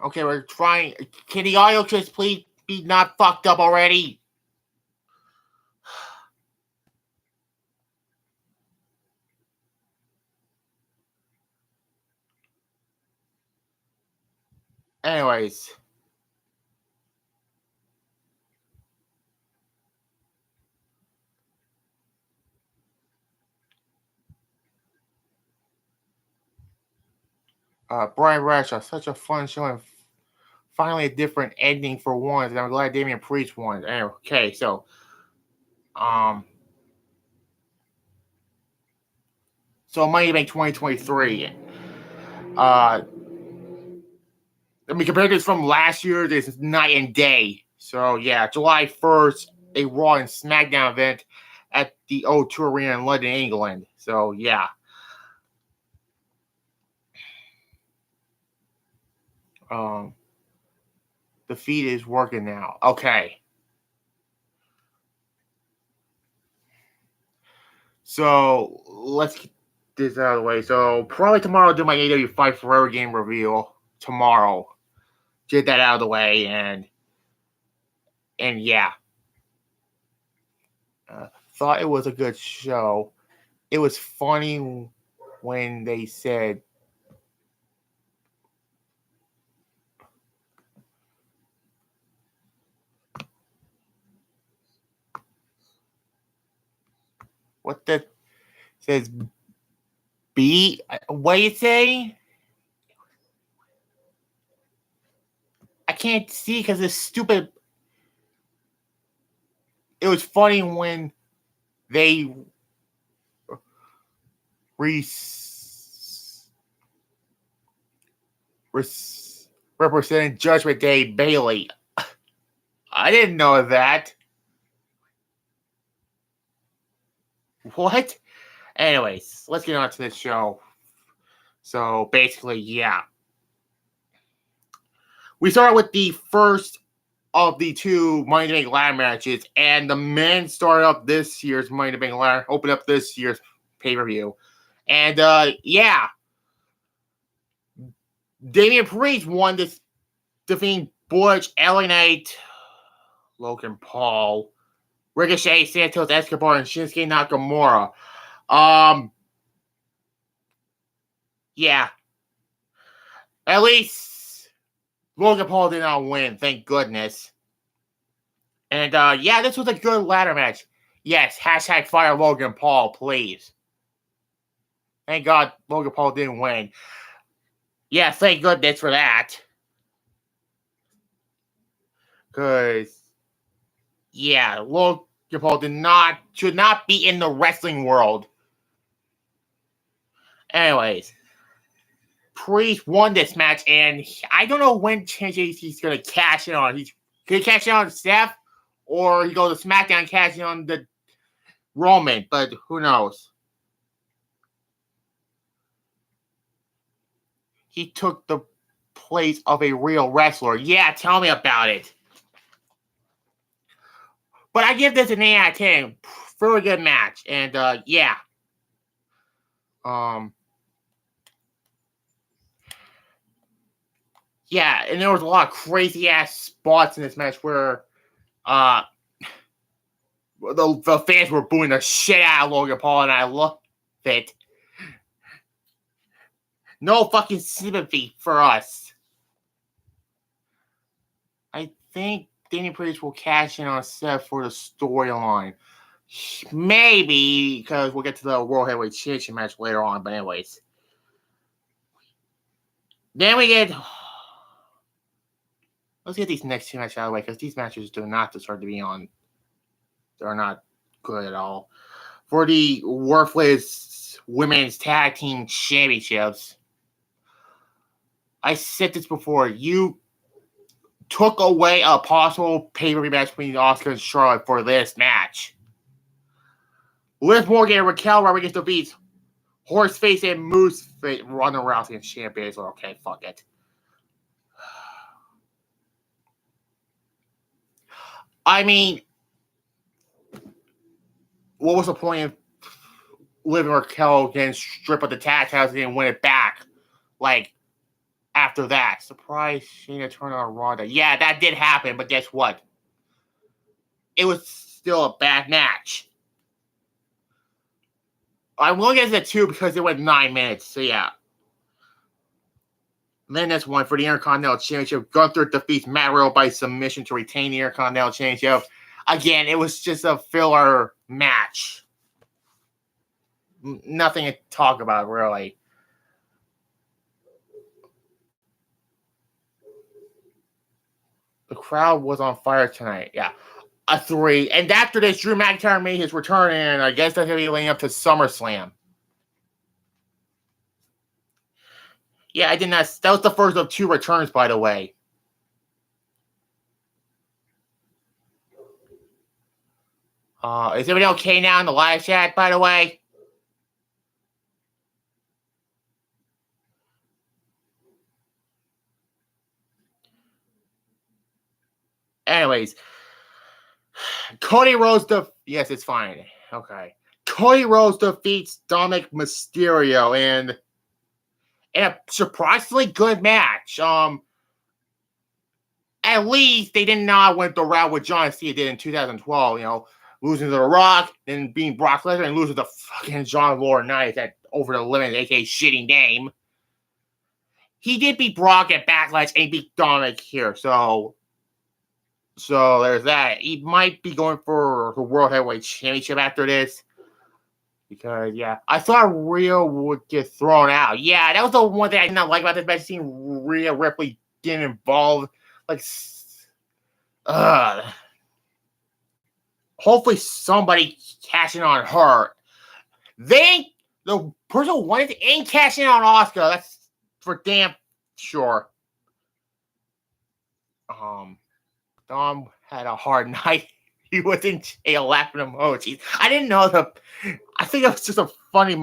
Okay, we're trying. Can the audio just please be not fucked up already? Anyways. Brian Bradshaw, such a fun show and finally a different ending for once, and I'm glad Damian Priest won. Anyway, okay, so Money Bank 2023. I mean, compared to this from last year, this is night and day. So yeah, July 1st, a Raw and SmackDown event at the O2 Arena in London, England. So yeah. The feed is working now. Okay. So let's get this out of the way. So probably tomorrow I'll do my AEW Fight Forever game review tomorrow. Get that out of the way and yeah. Thought it was a good show. It was funny when they said what that says B. What do you say? I can't see because it's stupid. It was funny when they represented Judgment Day Bailey. I didn't know that. What? Anyways, let's get on to this show. So basically, yeah. We start with the first of the two Money in the Bank ladder matches, and the men started up this year's Money in the Bank ladder, opened up this year's pay-per-view. And yeah. Damian Priest won this, defeating Butch, LA Knight, Logan Paul, Ricochet, Santos Escobar, and Shinsuke Nakamura. Yeah. At least Logan Paul did not win, thank goodness. And yeah, this was a good ladder match. Yes, hashtag fire Logan Paul, please. Thank God Logan Paul didn't win. Yeah, thank goodness for that. Because, yeah, Logan Paul should not be in the wrestling world. Anyways, Priest won this match, and I don't know when he's going to cash in on. He's going to cash in on Steph, or he goes to SmackDown and cash in on the Roman, but who knows? He took the place of a real wrestler. Yeah, tell me about it. But I give this an 8 out of 10. Very good match. And yeah. Yeah, and there was a lot of crazy ass spots in this match where the fans were booing the shit out of Logan Paul, and I loved it. No fucking sympathy for us. I think Damian Priest will cash in on Seth for the storyline. Maybe, because we'll get to the World Heavyweight Championship match later on, but anyways. Then we get... Let's get these next two matches out of the way, because these matches do not deserve to be on. They're not good at all. For the Worthless Women's Tag Team Championships, I said this before, you took away a possible pay-per-view match between Asuka and Charlotte for this match. Liv Morgan and Raquel Rodriguez defeats Horseface and Mooseface, Ronda Rousey and champions. Okay, fuck it. I mean, what was the point of Liv and Raquel getting stripped of the tag titles and win it back? Like, after that. Surprise Shayna turned on Ronda. Yeah, that did happen, but guess what? It was still a bad match. I'm going to get to 2 because it went 9 minutes, so yeah. Then this one for the Intercontinental Championship. Gunther defeats Matt Riddle by submission to retain the Intercontinental Championship. Again, it was just a filler match. Nothing to talk about, really. The crowd was on fire tonight. Yeah. A 3. And after this, Drew McIntyre made his return, and I guess that's going to be leading up to SummerSlam. Yeah, I did not. That was the first of 2 returns, by the way. Is everybody okay now in the live chat, by the way? Anyways, Cody Rhodes yes, it's fine. Okay. Cody Rhodes defeats Dominic Mysterio in a surprisingly good match. At least they did not went the route what John Cena did in 2012, losing to The Rock, then being Brock Lesnar, and losing to fucking John Laurinaitis that over the limit, aka shitty name. He did beat Brock at Backlash and beat Dominic here, so there's that. He might be going for the World Heavyweight Championship after this. Because, yeah, I thought Rhea would get thrown out. Yeah, that was the one thing I did not like about this match. Seeing Rhea Ripley getting involved. Hopefully somebody cashing on her. The person who wanted to ain't cashing on Asuka. That's for damn sure. Dom had a hard night. He was in jail laughing emojis. I didn't know I think it was just a funny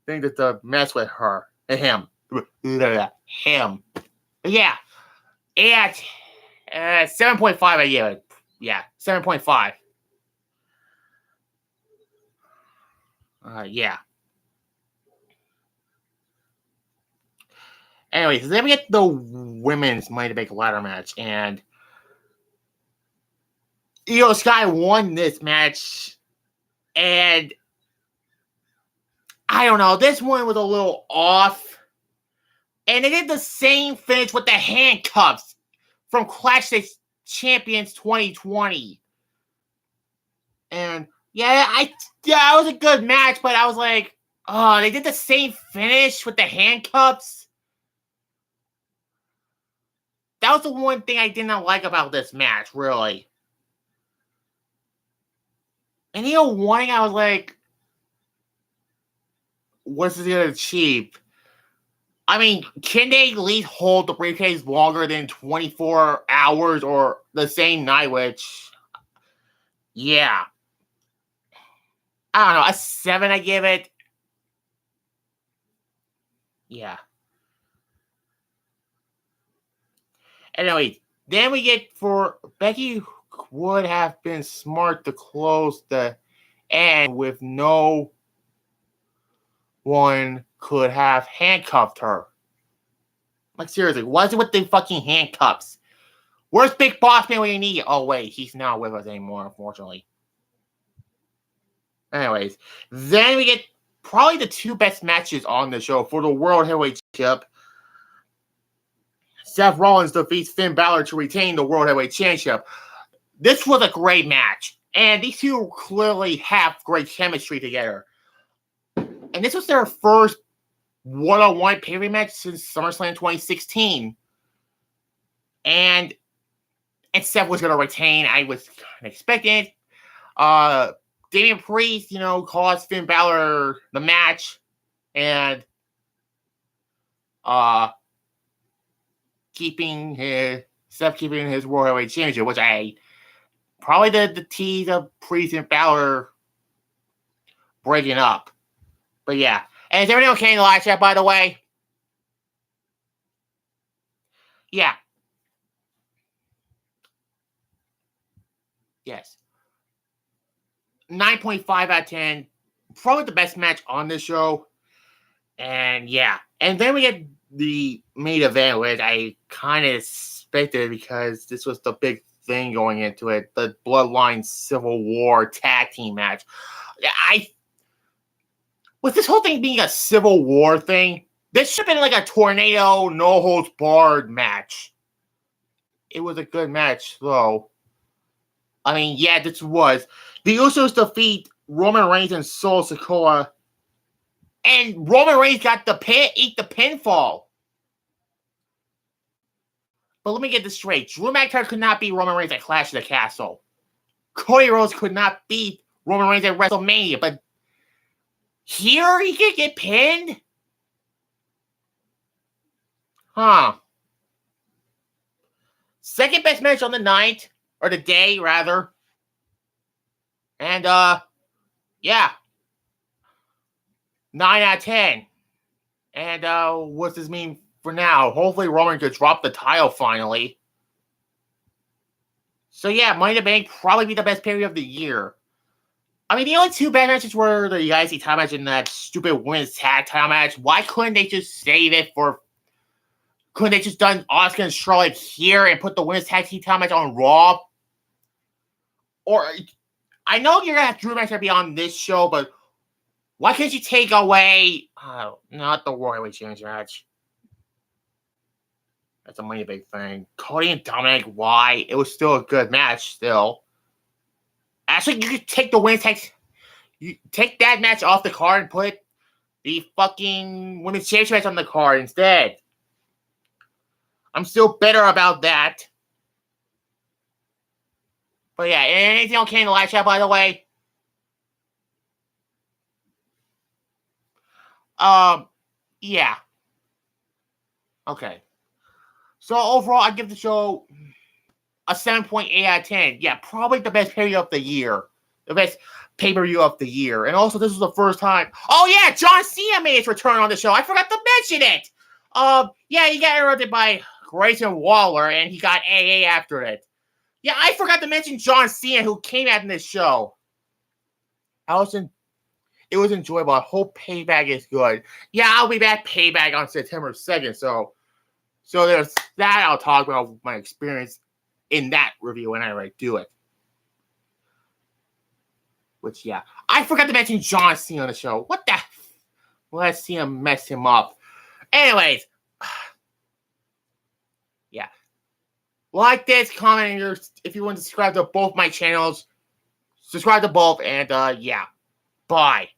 thing to mess with her and him. Him. Yeah. At 7.5 I give it. Yeah, 7.5. Yeah. Anyways, then we get the women's Money to Bank ladder match, and Io Sky won this match, and I don't know, this one was a little off, and they did the same finish with the handcuffs from Clash of Champions 2020, and yeah, it was a good match, but I was like, oh, they did the same finish with the handcuffs. That was the one thing I did not like about this match, really. And winning, I was like, what's this going to achieve? I mean, can they at least hold the briefcase longer than 24 hours or the same night, which, yeah. I don't know, a 7 I give it. Yeah. Anyway, then we get for Becky would have been smart to close the end with no one could have handcuffed her. Like, seriously, what's it with the fucking handcuffs? Where's Big Boss Man when you need it? Oh, wait, he's not with us anymore, unfortunately. Anyways, then we get probably the 2 best matches on the show for the World Heavyweight Championship. Seth Rollins defeats Finn Balor to retain the World Heavyweight Championship. This was a great match, and these two clearly have great chemistry together. And this was their first one-on-one pay-per-view match since SummerSlam 2016. And Seth was going to retain. I was kind of expecting it. Damian Priest, caused Finn Balor the match. And keeping his World Heavyweight Championship, which I probably the tease of Priest and Balor breaking up. But yeah. And is everything okay in the live chat, by the way? Yeah. Yes. 9.5 out of 10. Probably the best match on this show. And yeah. And then we get the main event, which I kind of expected because this was the big thing going into it, the Bloodline Civil War tag team match. With this whole thing being a Civil War thing, this should have been like a tornado, no holds barred match. It was a good match, though. I mean, yeah, this was. The Usos defeat Roman Reigns and Solo Sikoa, and Roman Reigns got the ate the pinfall. But let me get this straight. Drew McIntyre could not beat Roman Reigns at Clash of the Castle. Cody Rhodes could not beat Roman Reigns at WrestleMania, but here he could get pinned? Huh. Second best match on the night, or the day, rather. And, yeah. 9 out of 10. And, what's this mean for now? Hopefully Roman could drop the title finally. So, yeah, Money in the Bank probably be the best pay-per-view of the year. I mean, the only two bad matches were the IC title match and that stupid women's tag title match. Why couldn't they just save it for... Couldn't they just done Asuka and Charlotte here and put the women's tag team title match on Raw? Or... I know you're going to have Drew McIntyre be on this show, but why can't you take away... not the Royal Heavyweight Championship match. That's a Money in the Bank thing. Cody and Dominic, why? It was still a good match, still. Actually, you could take the women's tag... You take that match off the card and put the fucking women's championship match on the card instead. I'm still bitter about that. But yeah, anything okay in the live chat, by the way? Yeah. Okay. So overall, I give the show a 7.8 out of 10. Yeah, probably the best pay-per-view of the year. The best pay-per-view of the year. And also, this was the first time... Oh, yeah, John Cena made his return on the show. I forgot to mention it. Yeah, he got interrupted by Grayson Waller, and he got AA after it. Yeah, I forgot to mention John Cena, who came out in this show. It was enjoyable. I hope Payback is good. Yeah, I'll be back Payback on September 2nd, so there's that. I'll talk about my experience in that review whenever I do it. Which, yeah. I forgot to mention John Cena on the show. What the... Let's see him mess him up. Anyways. Yeah. Like this, comment, and if you want to subscribe to both my channels, subscribe to both, and, yeah. Bye.